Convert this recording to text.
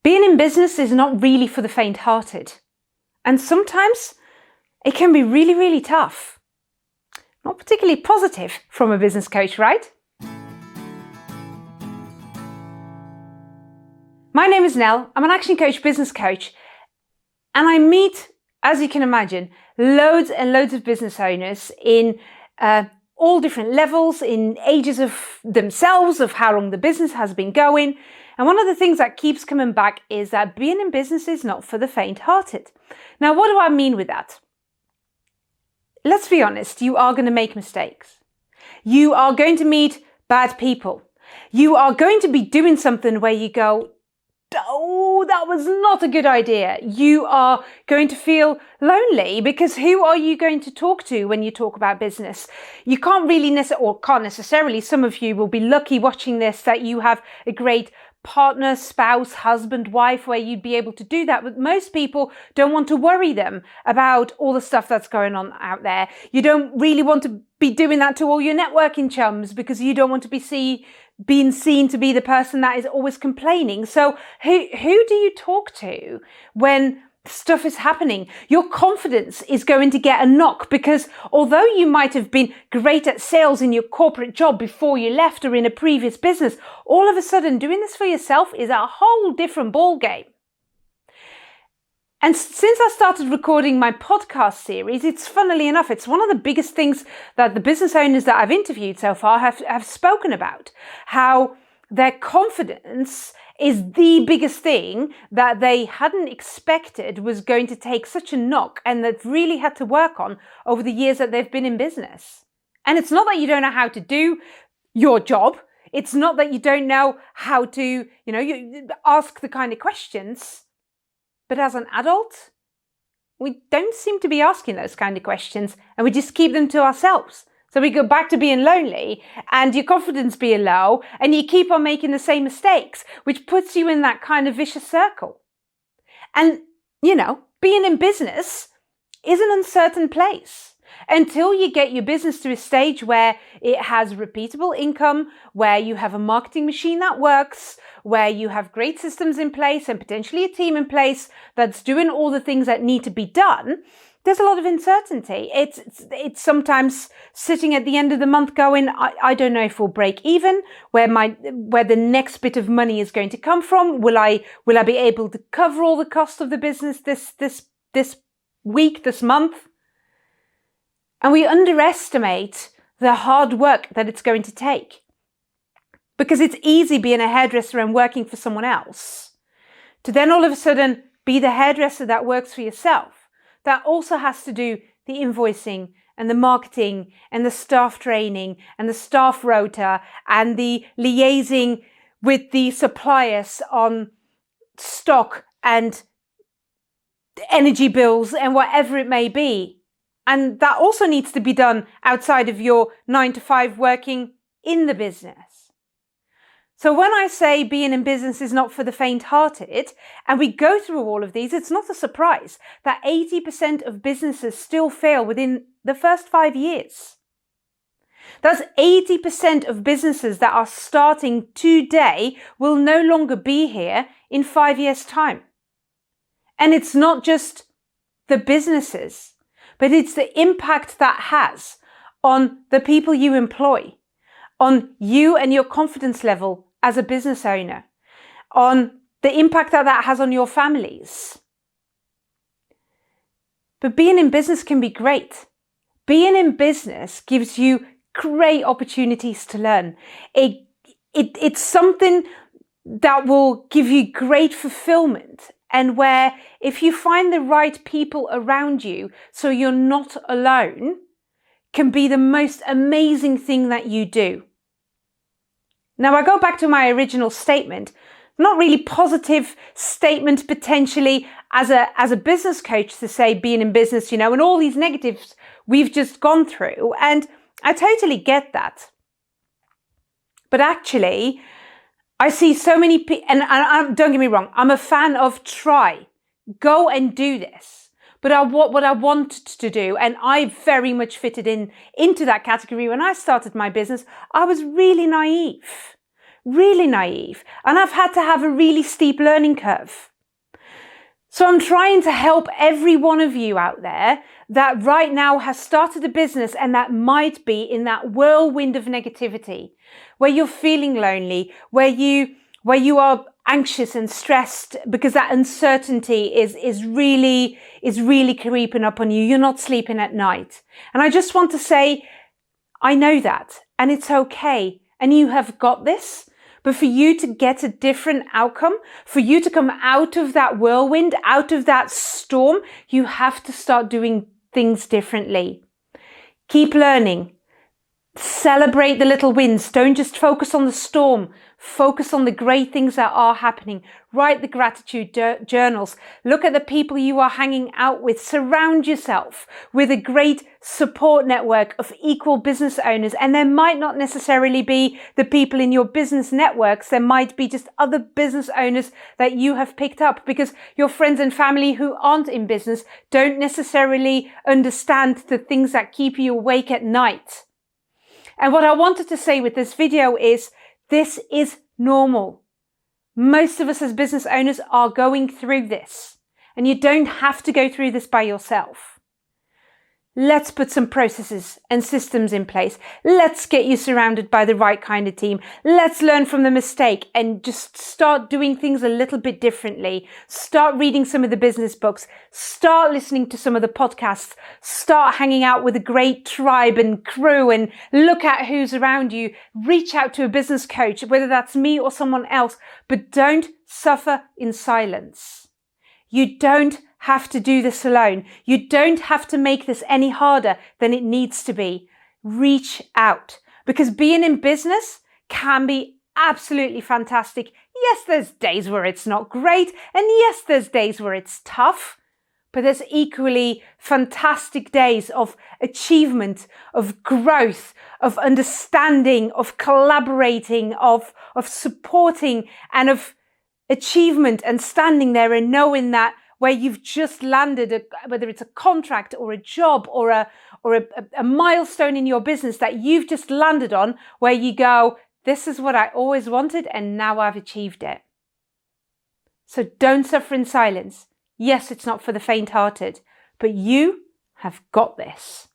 Being in business is not really for the faint-hearted. And sometimes it can be really, really tough. Not particularly positive from a business coach, right? My name is Nell. I'm an action coach, business coach, and I meet, as you can imagine, loads and loads of business owners in all different levels, in ages of themselves, of how long the business has been going. And one of the things that keeps coming back is that being in business is not for the faint-hearted. Now, what do I mean with that? Let's be honest, you are going to make mistakes. You are going to meet bad people. You are going to be doing something where you go, oh, that was not a good idea. You are going to feel lonely because who are you going to talk to when you talk about business? You can't really necessarily, some of you will be lucky watching this that you have a great partner, spouse, husband, wife, where you'd be able to do that. But most people don't want to worry them about all the stuff that's going on out there. You don't really want to be doing that to all your networking chums because you don't want to be being seen to be the person that is always complaining. So who do you talk to when stuff is happening? Your confidence is going to get a knock because although you might have been great at sales in your corporate job before you left or in a previous business, all of a sudden doing this for yourself is a whole different ball game. And since I started recording my podcast series, it's funnily enough, it's one of the biggest things that the business owners that I've interviewed so far have spoken about, how their confidence is the biggest thing that they hadn't expected was going to take such a knock and they've really had to work on over the years that they've been in business. And it's not that you don't know how to do your job. It's not that you don't know how to, you ask the kind of questions. But as an adult, we don't seem to be asking those kind of questions and we just keep them to ourselves. So we go back to being lonely and your confidence being low and you keep on making the same mistakes, which puts you in that kind of vicious circle. And, being in business is an uncertain place until you get your business to a stage where it has repeatable income, where you have a marketing machine that works, where you have great systems in place and potentially a team in place that's doing all the things that need to be done. There's a lot of uncertainty. It's sometimes sitting at the end of the month going, I don't know if we'll break even, where the next bit of money is going to come from. Will I be able to cover all the cost of the business this week, this month? And we underestimate the hard work that it's going to take. Because it's easy being a hairdresser and working for someone else to then all of a sudden be the hairdresser that works for yourself. That also has to do the invoicing and the marketing and the staff training and the staff rota and the liaising with the suppliers on stock and energy bills and whatever it may be. And that also needs to be done outside of your 9-to-5 working in the business. So when I say being in business is not for the faint-hearted, and we go through all of these, it's not a surprise that 80% of businesses still fail within the first 5 years. That's 80% of businesses that are starting today will no longer be here in 5 years' time. And it's not just the businesses, but it's the impact that has on the people you employ, on you and your confidence level as a business owner, on the impact that has on your families. But being in business can be great. Being in business gives you great opportunities to learn. It's something that will give you great fulfillment, and where if you find the right people around you so you're not alone, can be the most amazing thing that you do. Now, I go back to my original statement, not really positive statement potentially as a business coach to say being in business, and all these negatives we've just gone through. And I totally get that. But actually, I see so many people, and don't get me wrong, I'm a fan of try, go and do this. But what I wanted to do, and I very much fitted into that category when I started my business, I was really naive. really naive, and I've had to have a really steep learning curve. So I'm trying to help every one of you out there that right now has started a business and that might be in that whirlwind of negativity, where you're feeling lonely, where you are anxious and stressed because that uncertainty is really creeping up on you. You're not sleeping at night. And I just want to say, I know that, and it's okay. And you have got this. But for you to get a different outcome, for you to come out of that whirlwind, out of that storm, you have to start doing things differently. Keep learning. Celebrate the little wins. Don't just focus on the storm. Focus on the great things that are happening. Write the gratitude journals. Look at the people you are hanging out with. Surround yourself with a great support network of equal business owners. And there might not necessarily be the people in your business networks. There might be just other business owners that you have picked up, because your friends and family who aren't in business don't necessarily understand the things that keep you awake at night. And what I wanted to say with this video is, this is normal. Most of us as business owners are going through this, and you don't have to go through this by yourself. Let's put some processes and systems in place. Let's get you surrounded by the right kind of team. Let's learn from the mistake and just start doing things a little bit differently. Start reading some of the business books. Start listening to some of the podcasts. Start hanging out with a great tribe and crew, and look at who's around you. Reach out to a business coach, whether that's me or someone else, but don't suffer in silence. You don't have to do this alone. You don't have to make this any harder than it needs to be. Reach out, because being in business can be absolutely fantastic. Yes, there's days where it's not great, and yes, there's days where it's tough, but there's equally fantastic days of achievement, of growth, of understanding, of collaborating, of supporting, and of achievement, and standing there and knowing that where you've just landed, whether it's a contract or a job or a milestone in your business that you've just landed on, where you go, this is what I always wanted and now I've achieved it. So don't suffer in silence. Yes, it's not for the faint-hearted, but you have got this.